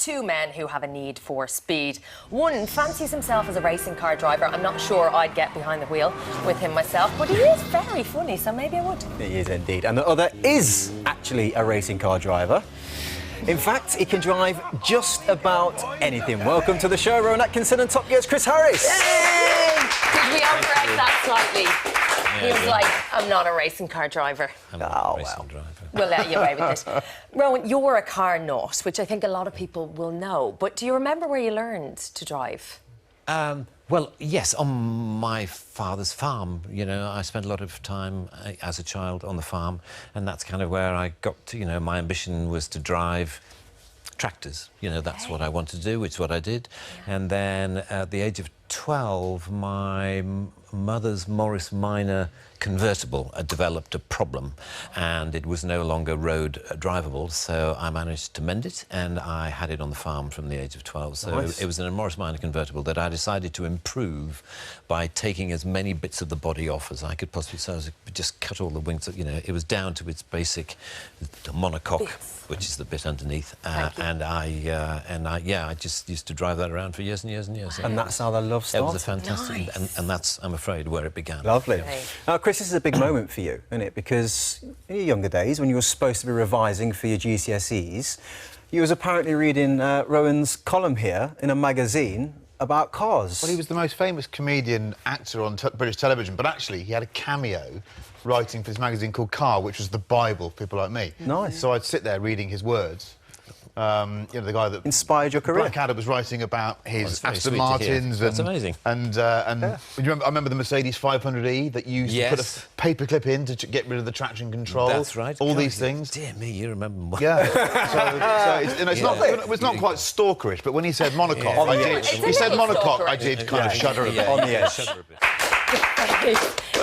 two men who have a need for speed. One fancies himself as a racing car driver. I'm not sure I'd get behind the wheel with him myself, but he is very funny, so maybe I would. He is indeed. And the other is actually a racing car driver. In fact, he can drive just about anything. Welcome to the show, Rowan Atkinson and Top Gear's Chris Harris. Yay! Did we overcorrect that slightly? He was like, I'm not a racing car driver. I'm not a racing driver. We'll let you away with it. Rowan, you're a car nut, which I think a lot of people will know. But do you remember where you learned to drive? Well, yes, on my father's farm. You know, I spent a lot of time as a child on the farm, and that's kind of where I got to, you know, my ambition was to drive tractors. You know, that's what I wanted to do, which is what I did. Yeah. And then at the age of 12, my mother's Morris Minor convertible had developed a problem and it was no longer road drivable, so I managed to mend it and I had it on the farm from the age of 12. So nice. It was a Morris Minor convertible that I decided to improve by taking as many bits of the body off as I could possibly, so I just cut all the wings, you know, it was down to its basic monocoque, which is the bit underneath, and I just used to drive that around for years and years and years. And that's how the love started. It was a fantastic, and that's, I'm afraid, where it began. Lovely. Right. Now, Chris, this is a big moment for you, isn't it? Because in your younger days, when you were supposed to be revising for your GCSEs, you was apparently reading Rowan's column here in a magazine about cars. Well, he was the most famous comedian actor on British television, but actually he had a cameo writing for this magazine called Car, which was the Bible for people like me. Nice. So I'd sit there reading his words. You know, the guy that inspired your career. Blackadder was writing about his Aston Martins. Martins. That's amazing. And I remember the Mercedes 500e that used to put a paperclip in to get rid of the traction control. That's right. All these things. Dear me, you remember more. Yeah. It's not quite stalkerish, but when he said monocoque, he said monocoque, I did kind of shudder a bit. On the edge.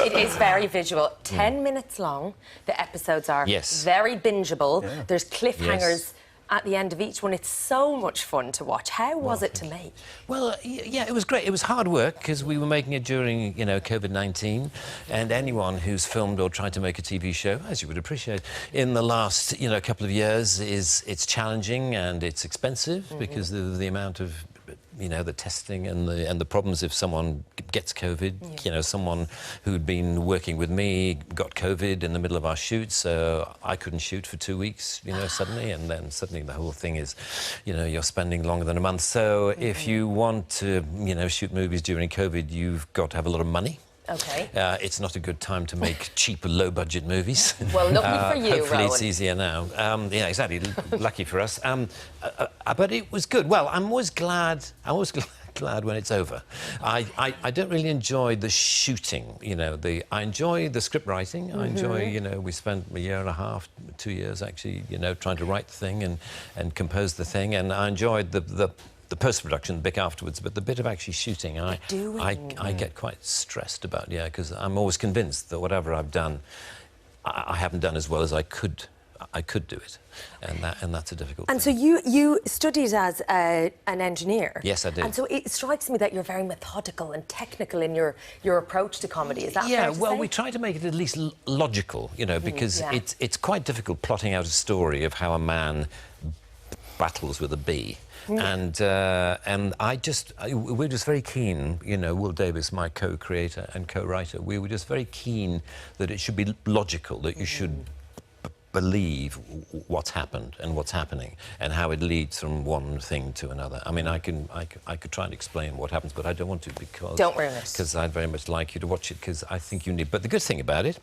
It is very visual. 10 minutes long. The episodes are very bingeable. Yeah. There's cliffhangers at the end of each one. It's so much fun to watch. How was it to make? Well, yeah, it was great. It was hard work because we were making it during, you know, COVID-19, and anyone who's filmed or tried to make a TV show, as you would appreciate, in the last, you know, couple of years, it's challenging and it's expensive because of the amount of, you know, the testing and the problems if someone gets COVID. You know, someone who'd been working with me got COVID in the middle of our shoot, so I couldn't shoot for 2 weeks, you know, suddenly, and then suddenly the whole thing is, you know, you're spending longer than a month. So if you want to, you know, shoot movies during COVID, you've got to have a lot of money. Okay. It's not a good time to make cheap, low-budget movies. Well, lucky for you, hopefully Rowan. it's easier now. Yeah, exactly. Lucky for us. But it was good. Well, I'm always glad when it's over. I don't really enjoy the shooting, you know. I enjoy the script writing. I enjoy, you know, we spent a year and a half, 2 years actually, you know, trying to write the thing and compose the thing, and I enjoyed the post-production, the bit afterwards, but the bit of actually shooting, I get quite stressed about, because I'm always convinced that whatever I've done, I haven't done as well as I could do it, and that's a difficult thing. And so you studied as an engineer. Yes, I did. And so it strikes me that you're very methodical and technical in your approach to comedy. Is that fair to say? We try to make it at least logical, you know, because it's quite difficult plotting out a story of how a man battles with a bee. And we're just very keen, you know, Will Davis, my co-creator and co-writer, we were just very keen that it should be logical, that you should believe what's happened and what's happening and how it leads from one thing to another. I mean, I could try and explain what happens, but I don't want to because... Don't ruin it. Because I'd very much like you to watch it, because I think you need... But the good thing about it,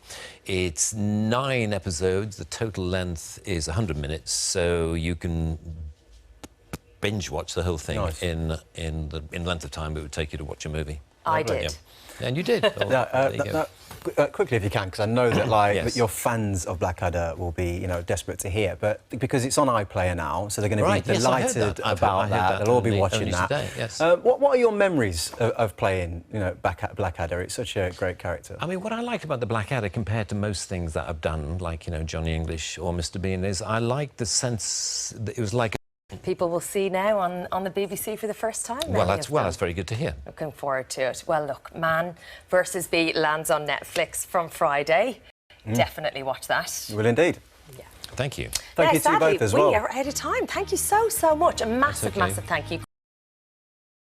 it's 9 episodes, the total length is 100 minutes, so you can binge watch the whole thing in length of time it would take you to watch a movie. I did. Yeah. And you did. Quickly, if you can, because I know that that your fans of Blackadder will be, you know, desperate to hear. But because it's on iPlayer now, so they're going to be delighted about that. They'll all be watching that. Today, yes. What are your memories of playing, you know, Blackadder? It's such a great character. I mean, what I like about the Blackadder compared to most things that I've done, like, you know, Johnny English or Mr. Bean, is I like the sense that it was like. People will see now on the BBC for the first time. Well, that's very good to hear. Looking forward to it. Well, look, Man versus Bee lands on Netflix from Friday. Definitely watch that. You will indeed. Yeah. Thank you. Thank you to you both as well. We are out of time. Thank you so much. A massive, massive thank you.